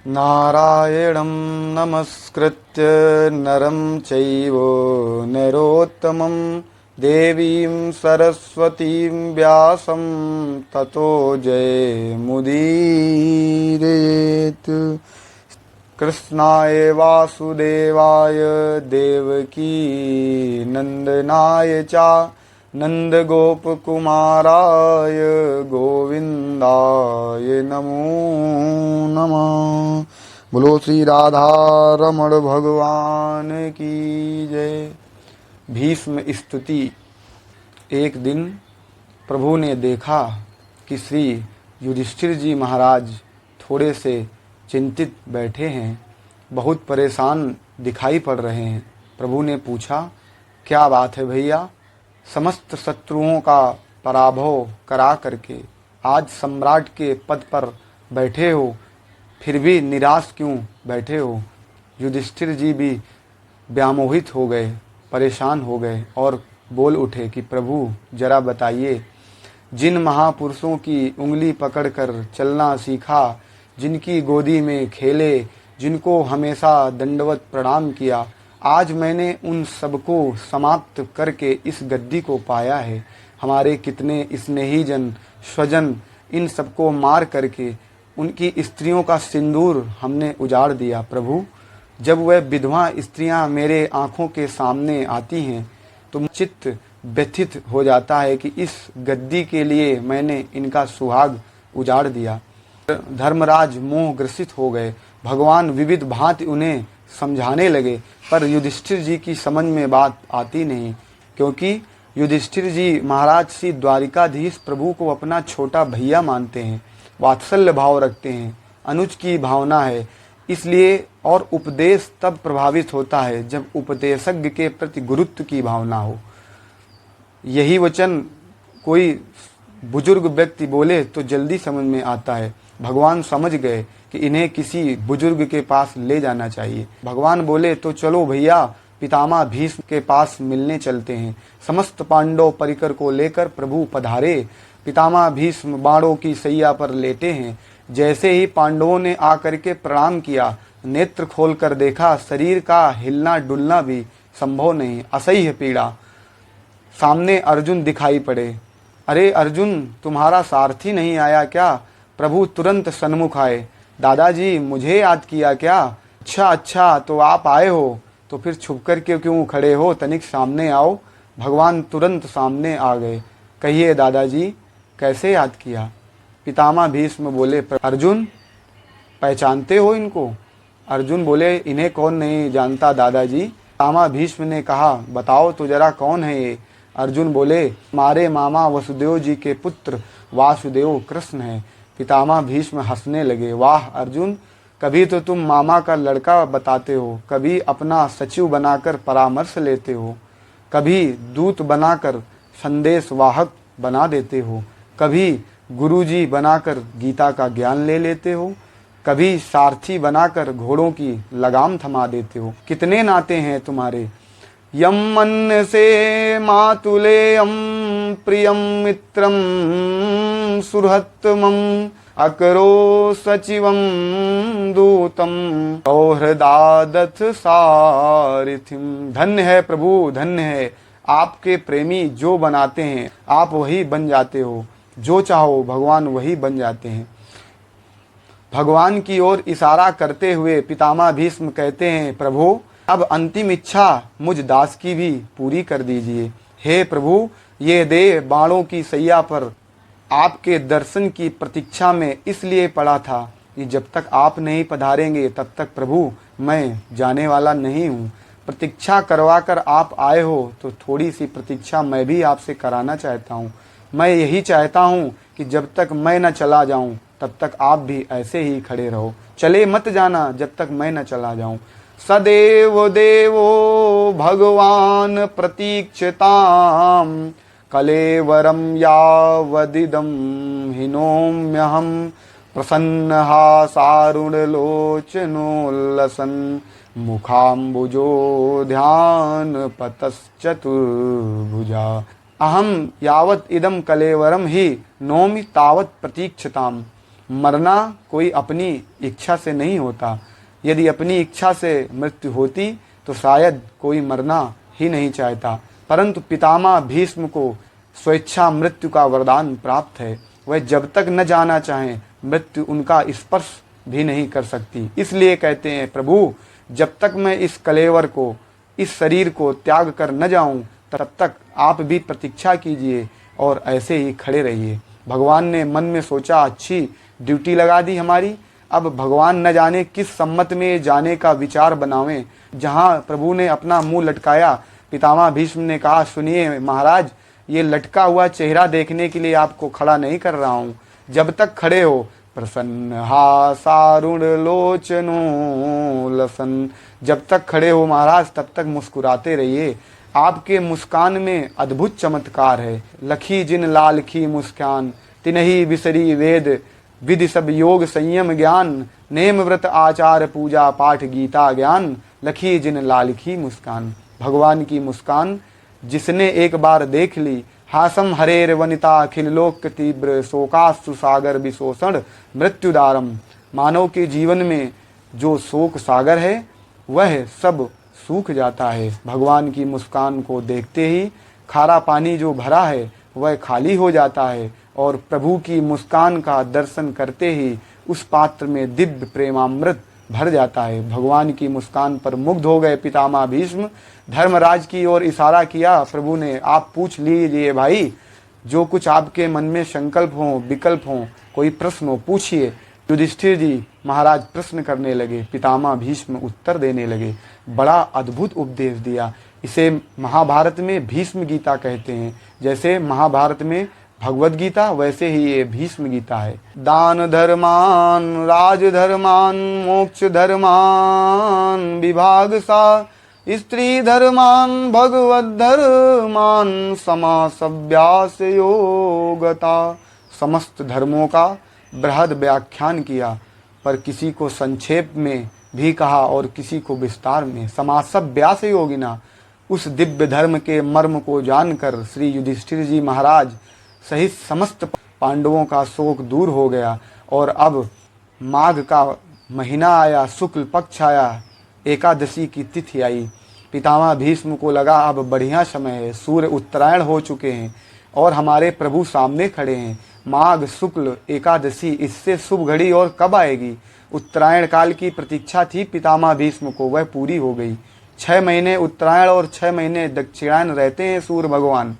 नारायणं नमस्कृत्य नरं चैव नरोत्तमं देवीं सरस्वतीं व्यासं ततो जयमुदीरयेत्। कृष्णाय वासुदेवाय देवकी नंदनाय च नंदगोपकुमाराय गोविंदाय नमो नमः। बोलो श्री राधा रमण भगवान की जय। भीष्म स्तुति। एक दिन प्रभु ने देखा कि श्री युधिष्ठिर जी महाराज थोड़े से चिंतित बैठे हैं, बहुत परेशान दिखाई पड़ रहे हैं। प्रभु ने पूछा, क्या बात है भैया? समस्त शत्रुओं का पराभव करा करके आज सम्राट के पद पर बैठे हो, फिर भी निराश क्यों बैठे हो? युधिष्ठिर जी भी व्यामोहित हो गए, परेशान हो गए और बोल उठे कि प्रभु जरा बताइए, जिन महापुरुषों की उंगली पकड़कर चलना सीखा, जिनकी गोदी में खेले, जिनको हमेशा दंडवत प्रणाम किया, आज मैंने उन सबको समाप्त करके इस गद्दी को पाया है। हमारे कितने स्नेहीजन स्वजन, इन सबको मार करके उनकी स्त्रियों का सिंदूर हमने उजाड़ दिया। प्रभु, जब वह विधवा स्त्रियां मेरे आँखों के सामने आती हैं तो चित्त व्यथित हो जाता है कि इस गद्दी के लिए मैंने इनका सुहाग उजाड़ दिया। धर्मराज मोह ग्रसित हो गए। भगवान विविध भांति उन्हें समझाने लगे, पर युधिष्ठिर जी की समझ में बात आती नहीं, क्योंकि युधिष्ठिर जी महाराज श्री द्वारिकाधीश प्रभु को अपना छोटा भैया मानते हैं, वात्सल्य भाव रखते हैं, अनुज की भावना है। इसलिए और उपदेश तब प्रभावित होता है जब उपदेशज्ञ के प्रति गुरुत्व की भावना हो। यही वचन कोई बुजुर्ग व्यक्ति बोले तो जल्दी समझ में आता है। भगवान समझ गए कि इन्हें किसी बुजुर्ग के पास ले जाना चाहिए। भगवान बोले, तो चलो भैया, पितामह भीष्म के पास मिलने चलते हैं। समस्त पांडव परिकर को लेकर प्रभु पधारे। पितामह भीष्म बाणों की सैया पर लेटे हैं। जैसे ही पांडवों ने आकर के प्रणाम किया, नेत्र खोलकर देखा, शरीर का हिलना डुलना भी संभव नहीं, असह्य पीड़ा। सामने अर्जुन दिखाई पड़े। अरे अर्जुन, तुम्हारा सारथी नहीं आया क्या? प्रभु तुरंत सन्मुख आए। दादाजी, मुझे याद किया क्या? अच्छा, तो आप आए हो, तो फिर छुप कर के क्यों खड़े हो? तनिक सामने आओ। भगवान तुरंत सामने आ गए। कहिए दादाजी, कैसे याद किया? पितामह भीष्म बोले, अर्जुन, पहचानते हो इनको? अर्जुन बोले, इन्हें कौन नहीं जानता दादाजी। पितामह भीष्म ने कहा, बताओ तो जरा कौन है ये? अर्जुन बोले, हमारे मामा वसुदेव जी के पुत्र वासुदेव कृष्ण हैं। पितामह भीष्म हंसने लगे। वाह अर्जुन, कभी तो तुम मामा का लड़का बताते हो, कभी अपना सचिव बनाकर परामर्श लेते हो, कभी दूत बनाकर संदेश वाहक बना देते हो, कभी गुरुजी बनाकर गीता का ज्ञान ले लेते हो, कभी सारथी बनाकर घोड़ों की लगाम थमा देते हो। कितने नाते हैं तुम्हारे। यम मन से मातुलेयम प्रियम मित्रम सुहृत्तमं अकरो सचिवं दूतम सौहृदादथ सारथिम। धन्य है प्रभु, धन्य है। आपके प्रेमी जो बनाते हैं आप वही बन जाते हो, जो चाहो भगवान वही बन जाते हैं। भगवान की ओर इशारा करते हुए पितामह भीष्म कहते हैं, प्रभु अब अंतिम इच्छा मुझ दास की भी पूरी कर दीजिए। हे प्रभु, ये देह बाणों की सैया पर आपके दर्शन की प्रतीक्षा में इसलिए पड़ा था कि जब तक आप नहीं पधारेंगे तब तक प्रभु मैं जाने वाला नहीं हूँ। प्रतीक्षा करवा कर आप आए हो तो थोड़ी सी प्रतीक्षा मैं भी आपसे कराना चाहता हूँ। मैं यही चाहता हूँ कि जब तक मैं न चला जाऊँ तब तक आप भी ऐसे ही खड़े रहो, चले मत जाना जब तक मैं न चला जाऊँ। सदेव देवो भगवान प्रतीक्षताम कलेवरम यावदिदं हिनोम्यहं प्रसन्नः सारुणलोचनोल्लसन् मुखाम्बुजो ध्यानपतश्चतुर्भुजा। अहम यावत् इदं कलेवरम ही नौमि तावत् प्रतीक्षताम। मरना कोई अपनी इच्छा से नहीं होता। यदि अपनी इच्छा से मृत्यु होती तो शायद कोई मरना ही नहीं चाहता, परंतु पितामह भीष्म को स्वेच्छा मृत्यु का वरदान प्राप्त है। वह जब तक न जाना चाहें मृत्यु उनका स्पर्श भी नहीं कर सकती। इसलिए कहते हैं, प्रभु जब तक मैं इस कलेवर को, इस शरीर को त्याग कर न जाऊं, तब तक आप भी प्रतीक्षा कीजिए और ऐसे ही खड़े रहिए। भगवान ने मन में सोचा, अच्छी ड्यूटी लगा दी हमारी। अब भगवान न जाने किस सम्मत में जाने का विचार बनावें। जहाँ प्रभु ने अपना मुंह लटकाया, पितामह भीष्म ने कहा, सुनिए महाराज, ये लटका हुआ चेहरा देखने के लिए आपको खड़ा नहीं कर रहा हूँ। जब तक खड़े हो, प्रसन्न हासारुण लोचनो लसन, जब तक खड़े हो महाराज तब तक मुस्कुराते रहिए। आपके मुस्कान में अद्भुत चमत्कार है। लखी जिन लाल की मुस्कान, तिनही बिसरी वेद विधि सब योग संयम ज्ञान, नेम व्रत आचार पूजा पाठ गीता ज्ञान, लखी जिन लाल की मुस्कान। भगवान की मुस्कान जिसने एक बार देख ली, हासम हरेर वनिता अखिल लोक तीव्र शोकाश्रु सागर विशोषण मृत्युदारम। मानव के जीवन में जो शोक सागर है वह सब सूख जाता है। भगवान की मुस्कान को देखते ही खारा पानी जो भरा है वह खाली हो जाता है और प्रभु की मुस्कान का दर्शन करते ही उस पात्र में दिव्य प्रेमामृत भर जाता है। भगवान की मुस्कान पर मुग्ध हो गए पितामह भीष्म। धर्मराज की ओर इशारा किया प्रभु ने, आप पूछ लीजिए भाई, जो कुछ आपके मन में संकल्प हो, विकल्प हो, कोई प्रश्न हो, पूछिए। युधिष्ठिर जी महाराज प्रश्न करने लगे, पितामह भीष्म उत्तर देने लगे। बड़ा अद्भुत उपदेश दिया। इसे महाभारत में भीष्म गीता कहते हैं। जैसे महाभारत में भगवद गीता, वैसे ही ये भीष्म गीता है। दान धर्मान राज धर्मान मोक्ष धर्मान विभाग सा, स्त्री धर्मान भगवद धर्मान समासव्यास योगता। समस्त धर्मों का बृहद व्याख्यान किया, पर किसी को संक्षेप में भी कहा और किसी को विस्तार में। समासव्यास योगिना, उस दिव्य धर्म के मर्म को जानकर श्री युधिष्ठिर जी महाराज सहित समस्त पांडवों का शोक दूर हो गया। और अब माघ का महीना आया, शुक्ल पक्ष आया, एकादशी की तिथि आई। पितामह भीष्म को लगा अब बढ़िया समय है, सूर्य उत्तरायण हो चुके हैं और हमारे प्रभु सामने खड़े हैं। माघ शुक्ल एकादशी, इससे शुभ घड़ी और कब आएगी? उत्तरायण काल की प्रतीक्षा थी पितामह भीष्म को, वह पूरी हो गई। 6 महीने उत्तरायण और 6 महीने दक्षिणायन रहते हैं सूर्य भगवान।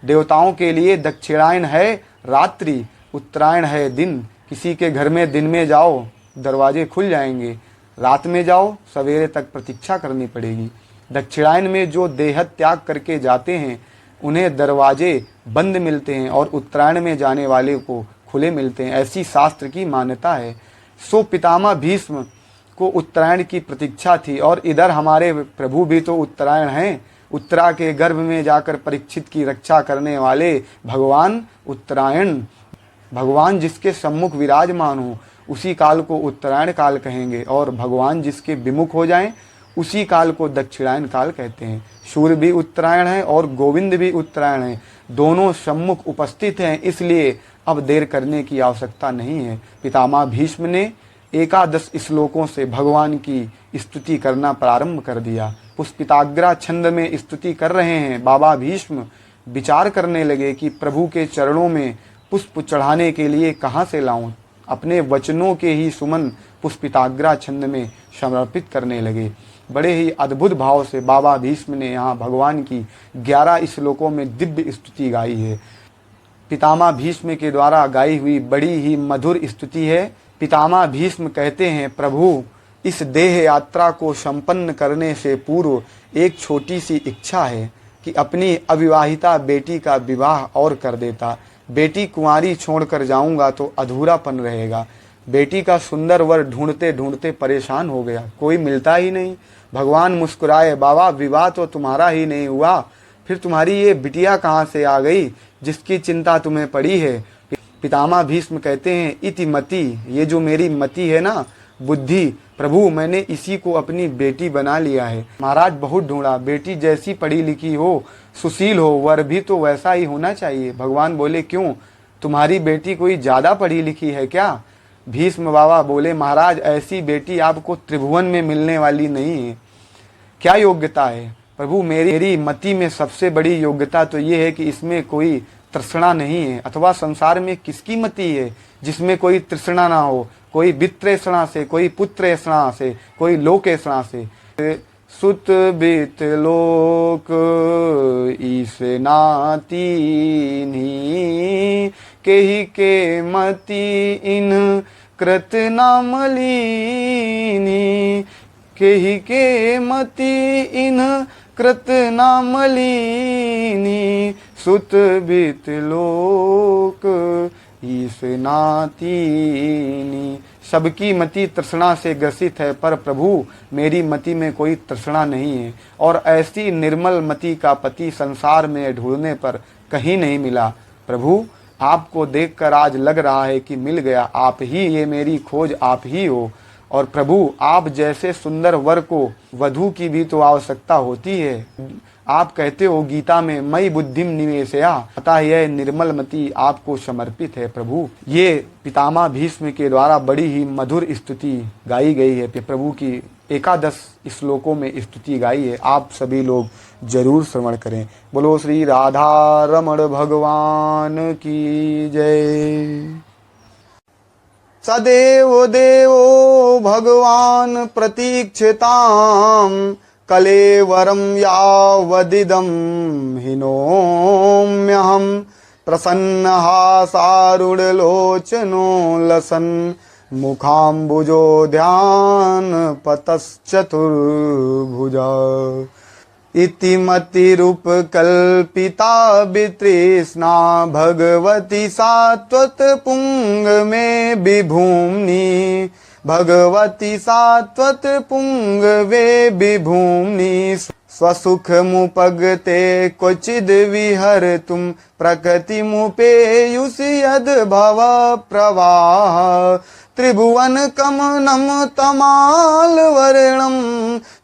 देवताओं के लिए दक्षिणायन है रात्रि, उत्तरायण है दिन। किसी के घर में दिन में जाओ दरवाजे खुल जाएंगे, रात में जाओ सवेरे तक प्रतीक्षा करनी पड़ेगी। दक्षिणायन में जो देह त्याग करके जाते हैं उन्हें दरवाजे बंद मिलते हैं और उत्तरायण में जाने वाले को खुले मिलते हैं, ऐसी शास्त्र की मान्यता है। सो पितामह भीष्म को उत्तरायण की प्रतीक्षा थी और इधर हमारे प्रभु भी तो उत्तरायण हैं। उत्तरा के गर्भ में जाकर परीक्षित की रक्षा करने वाले भगवान उत्तरायण, भगवान जिसके सम्मुख विराजमान हो उसी काल को उत्तरायण काल कहेंगे और भगवान जिसके विमुख हो जाएं उसी काल को दक्षिणायन काल कहते हैं। सूर्य भी उत्तरायण है और गोविंद भी उत्तरायण है, दोनों सम्मुख उपस्थित हैं, इसलिए अब देर करने की आवश्यकता नहीं है। पितामह भीष्म ने एकादश श्लोकों से भगवान की स्तुति करना प्रारंभ कर दिया। पुष्पिताग्रा छंद में स्तुति कर रहे हैं। बाबा भीष्म विचार करने लगे कि प्रभु के चरणों में पुष्प चढ़ाने के लिए कहाँ से लाऊं। अपने वचनों के ही सुमन पुष्पिताग्रा छंद में समर्पित करने लगे। बड़े ही अद्भुत भाव से बाबा भीष्म ने यहाँ भगवान की 11 श्लोकों में दिव्य स्तुति गाई है। पितामह भीष्म के द्वारा गाई हुई बड़ी ही मधुर स्तुति है। पितामह भीष्म कहते हैं, प्रभु इस देह यात्रा को संपन्न करने से पूर्व एक छोटी सी इच्छा है कि अपनी अविवाहिता बेटी का विवाह और कर देता। बेटी कुंवारी छोड़कर जाऊंगा तो अधूरापन रहेगा। बेटी का सुंदर वर ढूंढते ढूंढते परेशान हो गया, कोई मिलता ही नहीं। भगवान मुस्कुराए, बाबा विवाह तो तुम्हारा ही नहीं हुआ, फिर तुम्हारी ये बिटिया कहाँ से आ गई जिसकी चिंता तुम्हें पड़ी है? पितामह भीष्म कहते हैं, इति मति, ये जो मेरी मति है ना, बुद्धि, प्रभु मैंने इसी को अपनी बेटी बना लिया है। महाराज बहुत ढूंढा, बेटी जैसी पढ़ी लिखी हो, सुशील हो, वर भी तो वैसा ही होना चाहिए। भगवान बोले, क्यों, तुम्हारी बेटी कोई ज़्यादा पढ़ी लिखी है क्या? भीष्म बाबा बोले, महाराज ऐसी बेटी आपको त्रिभुवन में मिलने वाली नहीं है। क्या योग्यता है? प्रभु मेरी मति में सबसे बड़ी योग्यता तो ये है कि इसमें कोई तृष्णा नहीं है। अथवा संसार में किसकी मति है जिसमें कोई तृष्णा ना हो, कोई वित्तृष्णा से, कोई पुत्रेषणा से, कोई लोकेषणा से। सुत बित लोक ईस नाती केहि के मति इन कृत नामलीनी, केहि के मति इन कृत नामलीनी, सुत बित लोक ईस नातीनी। सबकी मति तृष्णा से ग्रसित है, पर प्रभु मेरी मति में कोई तृष्णा नहीं है। और ऐसी निर्मल मति का पति संसार में ढूंढने पर कहीं नहीं मिला। प्रभु आपको देखकर आज लग रहा है कि मिल गया, आप ही, ये मेरी खोज आप ही हो। और प्रभु आप जैसे सुंदर वर को वधू की भी तो आवश्यकता होती है। आप कहते हो गीता में, मई बुद्धिम निवेशया, अतः यह निर्मल मति आपको समर्पित है। प्रभु ये पितामह भीष्म के द्वारा बड़ी ही मधुर स्तुति गाई गई है। प्रभु की 11 श्लोकों में स्तुति गाई है। आप सभी लोग जरूर श्रवण करें। बोलो श्री राधा रमण भगवान की जय। सदेव देवो भगवान प्रतीक्षिताम् कलेवरं यावदिदं हिनोम्यहं प्रसन्नहासारुणलोचनो लसन् मुखाम्बुजो ध्यानपतश्चतुर्भुजा इति मतिरूपकल्पिता वितृष्णा भगवती सात्वत पुंग में विभूम्नि, भगवती सात्वत पुंग वे विभूम्नि। स्वसुख मुपगते क्वचिद विहर्तुं प्रकृतिमुपेयुषि यद् भव प्रवाह। त्रिभुवन कमनं तमालवर्णं,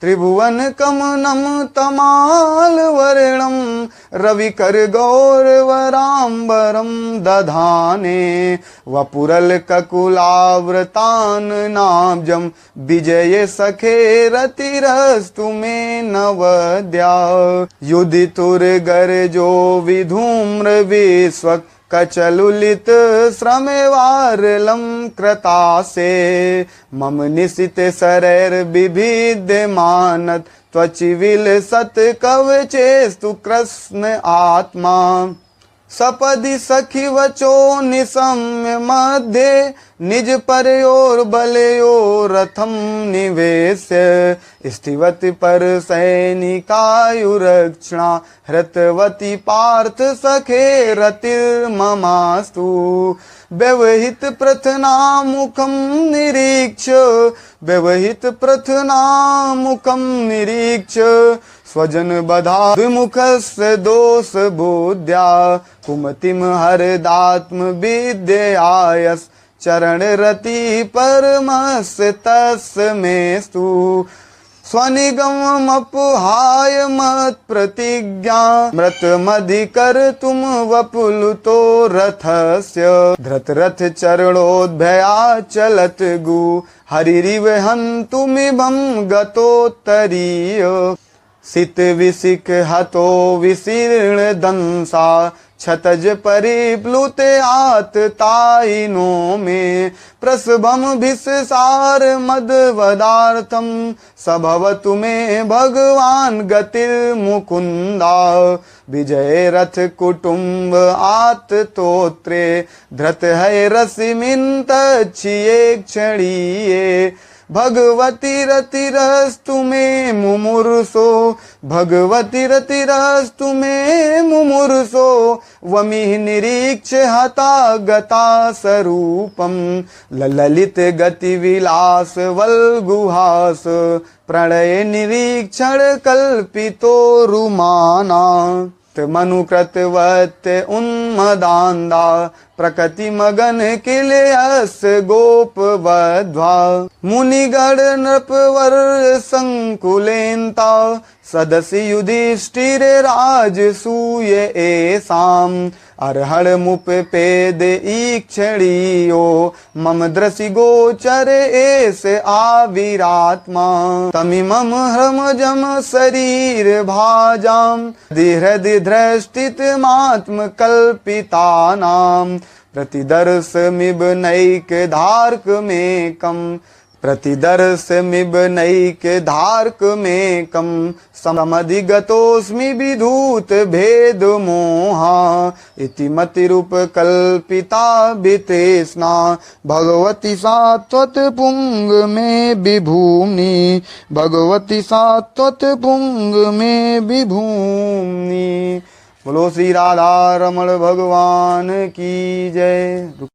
त्रिभुवन कमनं तमालवर्णं रविकर गौरवराम्बरं दधाने वपुरल ककुलाव्रतान् नाब्जं विजय सखे रतिरस्तु मे नवद्या। युधितुर्गर्जो विधूम्र विश्वक् कचलुलित श्रमेवारलं कृतासे मम निशित शरैर विभिद्यमानत् त्वचिविल सत कवचेस्तु कृष्ण आत्मा। सपदि सखी वचो निशम्य मध्ये निज परयोर बलयोरथं निवेश्य स्थिवति पर सैनिकायुरक्षणा हृतवती पार्थ सखे रतिर्ममास्तु। व्यवहित प्रथना मुखं निरीक्ष्य, व्यवहित प्रथना मुखं निरीक्ष्य स्वजन बधा विमुखस्य दोष बोध्या कुमतिम हरदात्म विद्यायस् चरण रति परमस्य तस्मेस्तु। स्वनिगममपहाय मत् प्रतिज्ञा मृतमधिकर तुम वपुलुतो रथस्य। धृतरथ चरणोद्भया चलत गु हरिरिव हन्तुमिभं गतोत्तरीय। सित विसिक हतो विशीर्ण दंसा क्षतज परिप्लुत आततायिनो में। प्रसभम भिस्सार मदवदार्थम सभवतु मे भगवान गतिर्मुकुंदा। विजय रथ कुटुंब आततोत्रे धृत है रसिमिन तच्छिये क्षणीये। भगवती रतिरस्तु मे मुमुर्षो, भगवती रतिरस्तु मे मुमुर्षो वमिः निरीक्ष्य हता गता स्वरूपं। ललित गति विलास वल्गुहास प्रणय निरीक्षण कल्पितो रुमाना। मनुकृतवत् उन्मदान्दा प्रकृति मगन किलयस गोप वध्वा मुनिगण नृपवर संकुलेन्ता सदसि युधिष्ठिर राजसूय एसाम अर्हण मुप पेद ईक्षणीयो मम दृशि गोचर एस आविरात्मा तमिमम ह्रमजम शरीर भाजाम हृदय दृष्टित मात्म कल्पितानाम प्रतिदर्शमिव नैक धार्क में कम प्रतिदर्शमिव नैक धार्क में कम समधिगतोऽस्मि विधूत भेद मोहा इति मतिरूप कल्पिता वितृष्णा भगवती सात्वत पुंग में विभूमि भगवती सात्वत पुंग में विभूमि। बोलो श्री राधा रमण भगवान की जय।